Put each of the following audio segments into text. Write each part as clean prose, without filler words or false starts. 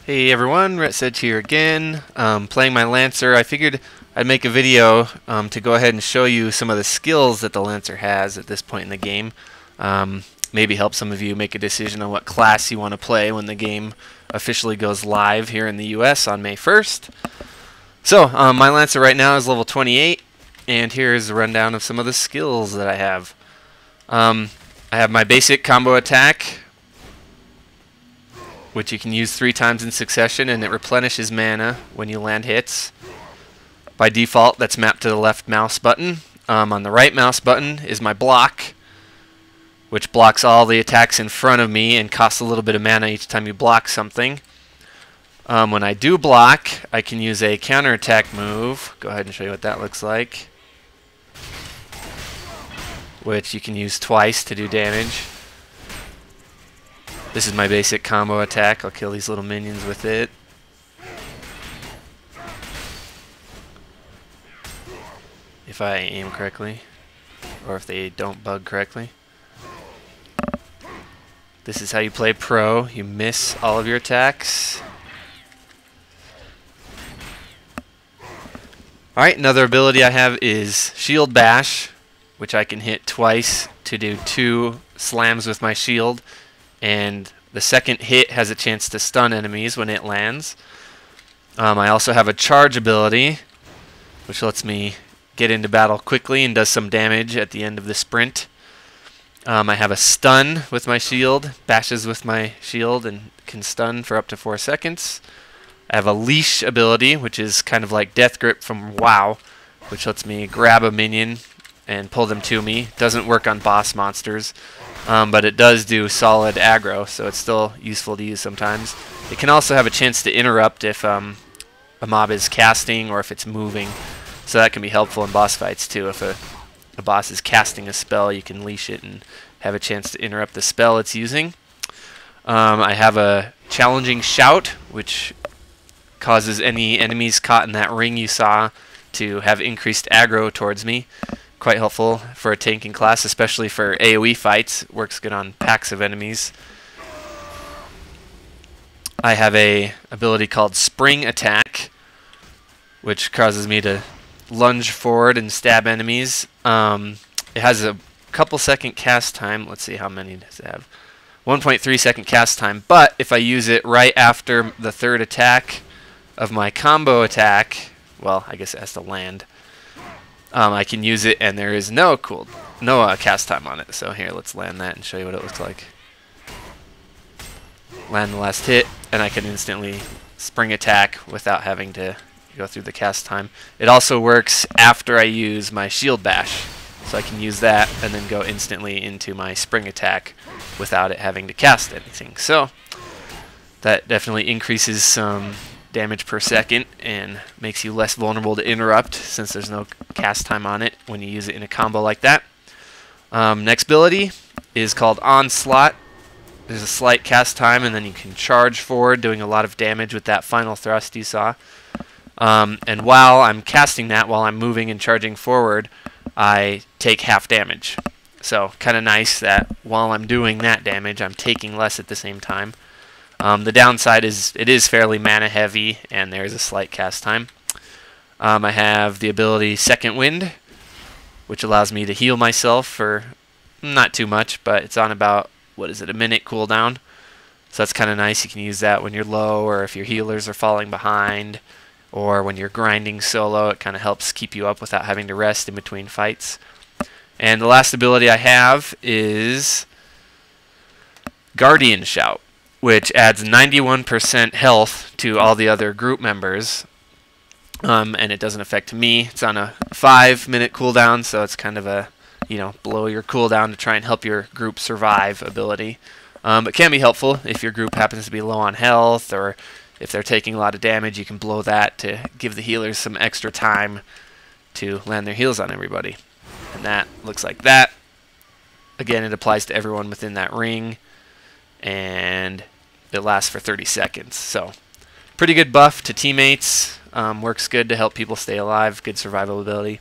Hey everyone, Rhett Sedge here again, playing my Lancer. I figured I'd make a video to go ahead and show you some of the skills that the Lancer has at this point in the game. Maybe help some of you make a decision on what class you want to play when the game officially goes live here in the US on May 1st. So, my Lancer right now is level 28, and here's a rundown of some of the skills that I have. I have my basic combo attack, which you can use 3 times in succession, and it replenishes mana when you land hits. By default, that's mapped to the left mouse button. On the right mouse button is my block, which blocks all the attacks in front of me and costs a little bit of mana each time you block something. When I do block, I can use a counterattack move. Go ahead and show you what that looks like, which you can use twice to do damage. This is my basic combo attack. I'll kill these little minions with it. If I aim correctly, or if they don't bug correctly. This is how you play pro. You miss all of your attacks. Alright, another ability I have is Shield Bash, which I can hit twice to do 2 slams with my shield. And the second hit has a chance to stun enemies when it lands. I also have a charge ability, which lets me get into battle quickly and does some damage at the end of the sprint. I have a stun with my shield, bashes with my shield, and can stun for up to 4 seconds. I have a leash ability, which is kind of like Death Grip from WoW, which lets me grab a minion and pull them to me. Doesn't work on boss monsters. But it does do solid aggro, so it's still useful to use sometimes. It can also have a chance to interrupt if a mob is casting or if it's moving, so that can be helpful in boss fights too. If a boss is casting a spell, you can leash it and have a chance to interrupt the spell it's using. I have a challenging shout, which causes any enemies caught in that ring you saw to have increased aggro towards me. Quite helpful for a tanking class, especially for AoE fights. Works good on packs of enemies. I have a ability called Spring Attack, which causes me to lunge forward and stab enemies. It has a couple second cast time. Let's see, how many does it have? 1.3 second cast time, but if I use it right after the third attack of my combo attack, well, I guess it has to land. I can use it, and there is no cast time on it. So here, let's land that and show you what it looks like. Land the last hit, and I can instantly spring attack without having to go through the cast time. It also works after I use my shield bash, so I can use that and then go instantly into my spring attack without it having to cast anything. So that definitely increases some damage per second and makes you less vulnerable to interrupt, since there's no cast time on it when you use it in a combo like that. Next ability is called Onslaught. There's a slight cast time, and then you can charge forward, doing a lot of damage with that final thrust you saw. And while I'm casting that, while I'm moving and charging forward, I take half damage. So kind of nice that while I'm doing that damage, I'm taking less at the same time. The downside is it is fairly mana heavy, and there's a slight cast time. I have the ability Second Wind, which allows me to heal myself for not too much, but it's on about, what is it, a minute cooldown. So that's kind of nice. You can use that when you're low, or if your healers are falling behind, or when you're grinding solo. It kind of helps keep you up without having to rest in between fights. And the last ability I have is Guardian Shout, which adds 91% health to all the other group members, and it doesn't affect me. It's on a 5-minute cooldown, so it's kind of a, blow your cooldown to try and help your group survive ability. It can be helpful if your group happens to be low on health, or if they're taking a lot of damage, you can blow that to give the healers some extra time to land their heals on everybody. And that looks like that. Again, it applies to everyone within that ring, and it lasts for 30 seconds. So pretty good buff to teammates. Works good to help people stay alive. Good survival ability.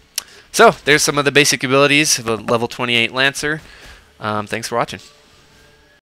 So there's some of the basic abilities of a level 28 Lancer. Thanks for watching.